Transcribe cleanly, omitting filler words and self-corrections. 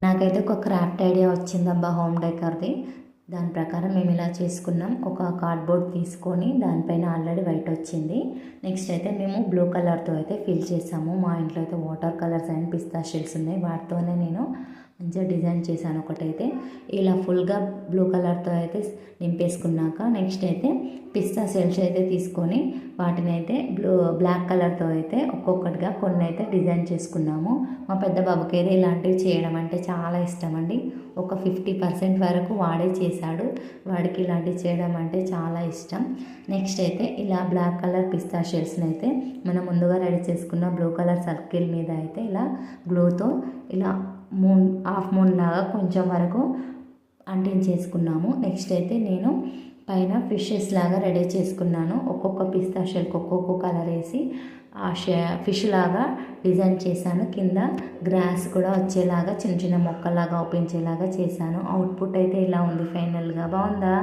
నాకైతే ఒక craft idea వచ్చిందబ్బా home డెకర్ది. దాని ప్రకారం మేము ఇలా చేసుకున్నాం. ఒక కార్డ్బోర్డ్ తీసుకొని దానిపైన ఆల్రెడీ వైట్ వచ్చింది. నెక్స్ట్ అయితే మేము బ్లూ కలర్తో అయితే ఫిల్ చేసాము. మా ఇంట్లో అయితే water colours and pista shells ఉన్నాయి. వాటితోనే నేను మంచిగా డిజైన్ చేశాను. ఒకటైతే ఇలా ఫుల్గా బ్లూ కలర్తో అయితే నింపేసుకున్నాక నెక్స్ట్ అయితే పిస్తా షెల్స్ అయితే తీసుకొని వాటిని అయితే బ్లాక్ కలర్తో అయితే ఒక్కొక్కటిగా కొన్ని అయితే డిజైన్ చేసుకున్నాము. మా పెద్ద బాబుకి అయితే ఇలాంటివి చేయడం అంటే చాలా ఇష్టం అండి. ఒక 50% వరకు వాడే చేశాడు. వాడికి ఇలాంటివి చేయడం అంటే చాలా ఇష్టం. నెక్స్ట్ అయితే ఇలా బ్లాక్ కలర్ పిస్తా షెల్స్ని అయితే మనం ముందుగా రెడీ చేసుకున్న బ్లూ కలర్ సర్కిల్ మీద అయితే ఇలా గ్లూతో ఇలా హాఫ్ మూన్ లాగా కొంచెం వరకు అంటించేసుకున్నాము. నెక్స్ట్ అయితే నేను పైన ఫిషెస్ లాగా రెడీ చేసుకున్నాను. ఒక్కొక్క పిస్తా షెల్కి ఒక్కొక్క కలర్ వేసి ఆ ఫిష్ లాగా డిజైన్ చేశాను. కింద గ్రాస్ కూడా వచ్చేలాగా చిన్న చిన్న మొక్కలాగా ఓపెన్ చేలాగా చేశాను. అవుట్పుట్ అయితే ఇలా ఉంది. ఫైనల్గా బాగుందా?